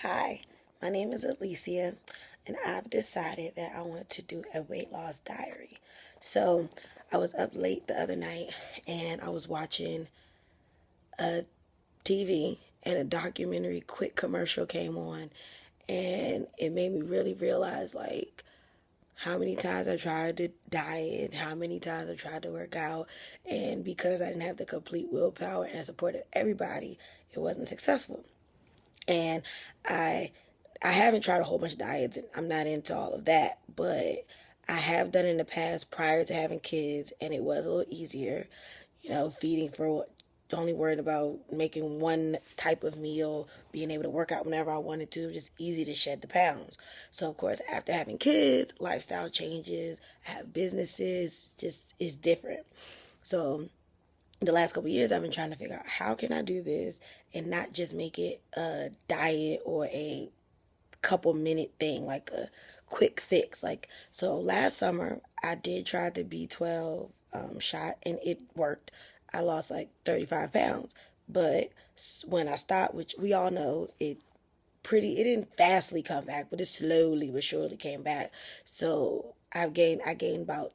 Hi, my name is Alicia, and I've decided that I want to do a weight loss diary. So, I was up late the other night and I was watching TV, and a documentary quick commercial came on, and it made me really realize like how many times I tried to diet, how many times I tried to work out, and because I didn't have the complete willpower and support of everybody, it wasn't successful. And I I haven't tried a whole bunch of diets, and I'm not into all of that, but I have done in the past prior to having kids, and it was a little easier, feeding for only worried about making one type of meal, being able to work out whenever I wanted to, just easy to shed the pounds. So of course, after having kids, lifestyle changes, I have businesses, just is different. So the last couple of years I've been trying to figure out how can I do this and not just make it a diet or a couple minute thing, like a quick fix. Like, so last summer I did try the B12 shot, and it worked. I lost like 35 pounds, but when I stopped, which we all know, it didn't fastly come back, but it slowly but surely came back. So I gained about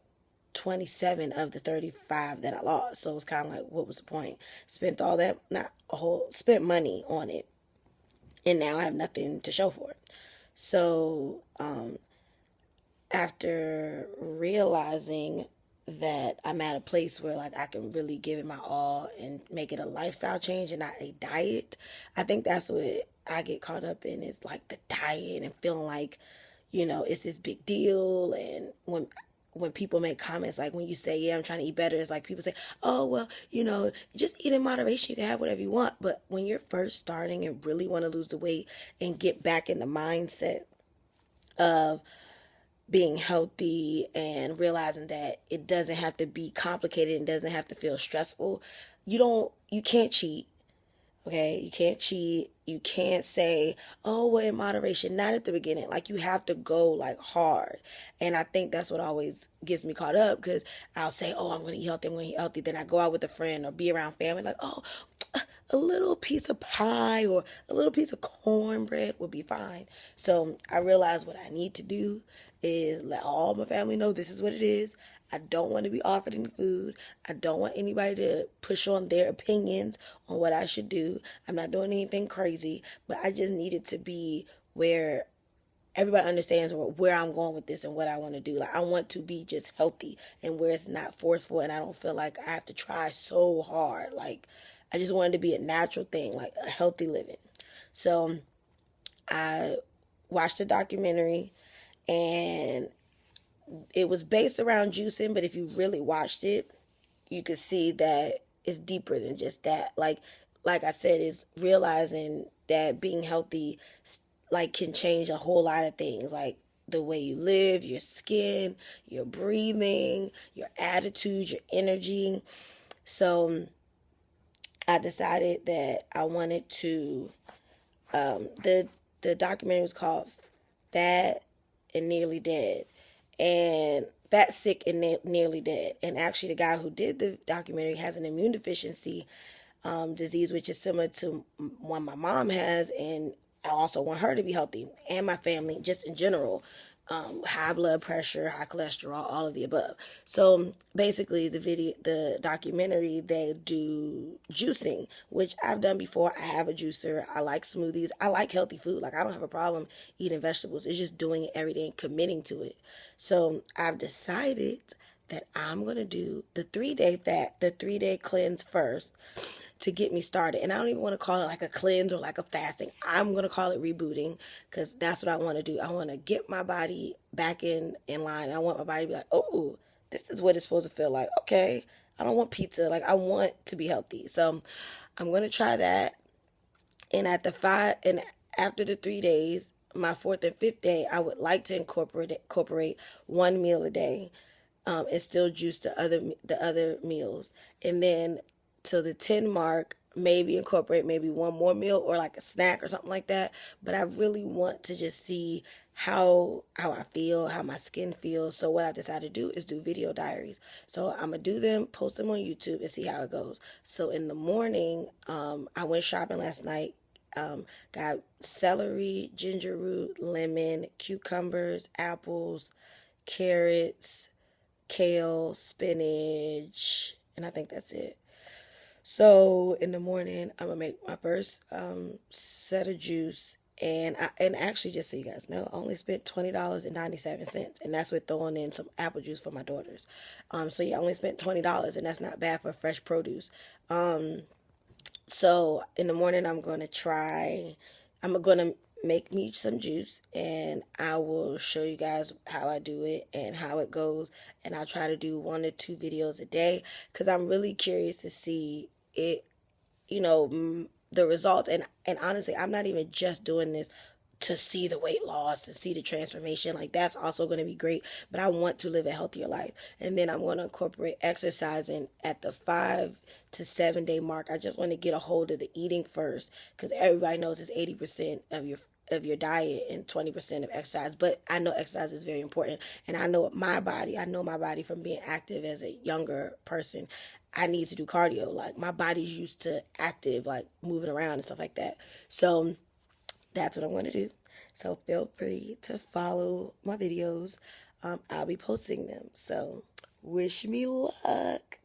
27 of the 35 that I lost. So it's kind of like, what was the point? Spent all that, not a whole, spent money on it, and now I have nothing to show for it. So after realizing that I'm at a place where like I can really give it my all and make it a lifestyle change and not a diet, I think that's what I get caught up in, is like the diet and feeling like, it's this big deal. And when people make comments, like when you say, yeah, I'm trying to eat better, it's like people say, oh, well, just eat in moderation, you can have whatever you want. But when you're first starting and really want to lose the weight and get back in the mindset of being healthy and realizing that it doesn't have to be complicated and doesn't have to feel stressful, you can't cheat. Okay, you can't cheat. You can't say, oh, well, in moderation. Not at the beginning. Like, you have to go like hard. And I think that's what always gets me caught up, because I'll say, oh, I'm going to eat healthy. I'm going to eat healthy. Then I go out with a friend or be around family, like, oh, a little piece of pie or a little piece of cornbread would be fine. So I realized what I need to do is let all my family know this is what it is. I don't want to be offered any food. I don't want anybody to push on their opinions on what I should do. I'm not doing anything crazy, but I just need it to be where everybody understands where I'm going with this and what I want to do. Like, I want to be just healthy, and where it's not forceful and I don't feel like I have to try so hard. Like, I just want it to be a natural thing, like a healthy living. So I watched the documentary, and it was based around juicing, but if you really watched it, you could see that it's deeper than just that. Like I said, it's realizing that being healthy like can change a whole lot of things, like the way you live, your skin, your breathing, your attitude, your energy. So I decided that I wanted to the documentary was called Fat and Nearly Dead, and Fat, Sick, and Nearly Dead. And actually, the guy who did the documentary has an immune deficiency disease, which is similar to one my mom has, and I also want her to be healthy and my family, just in general. High blood pressure, high cholesterol, all of the above. So basically, the documentary, they do juicing, which I've done before. I have a juicer. I like smoothies. I like healthy food. Like, I don't have a problem eating vegetables. It's just doing it every day and committing to it. So I've decided that I'm gonna do the 3-day cleanse first, to get me started. And I don't even want to call it like a cleanse or like a fasting. I'm going to call it rebooting, because that's what I want to do. I want to get my body back in line. I want my body to be like, oh, this is what it's supposed to feel like. Okay, I don't want pizza. Like, I want to be healthy. So I'm going to try that. And after the 3 days, my fourth and fifth day, I would like to incorporate one meal a day, and still juice the other meals. And then to the 10 mark, maybe incorporate maybe one more meal or like a snack or something like that. But I really want to just see how I feel, how my skin feels. So what I decided to do is do video diaries. So I'm gonna do them, post them on YouTube, and see how it goes. So in the morning, I went shopping last night, Got celery, ginger root, lemon, cucumbers, apples, carrots, kale, spinach, and I think that's it. So in the morning, I'm gonna make my first set of juice, and actually, just so you guys know, I only spent $20.97, and that's with throwing in some apple juice for my daughters. So yeah, I only spent $20, and that's not bad for fresh produce. So in the morning, I'm gonna make me some juice, and I will show you guys how I do it and how it goes. And I'll try to do 1 or 2 videos a day because I'm really curious to see it, the results. And honestly, I'm not even just doing this to see the weight loss, to see the transformation. Like, that's also going to be great, but I want to live a healthier life. And then I'm going to incorporate exercising at the 5 to 7 day mark. I just want to get a hold of the eating first, because everybody knows it's 80% of your diet and 20% of exercise. But I know exercise is very important, and I know my body from being active as a younger person. I need to do cardio. Like, my body's used to active, like moving around and stuff like that. So that's what I want to do. So feel free to follow my videos. I'll be posting them. So wish me luck.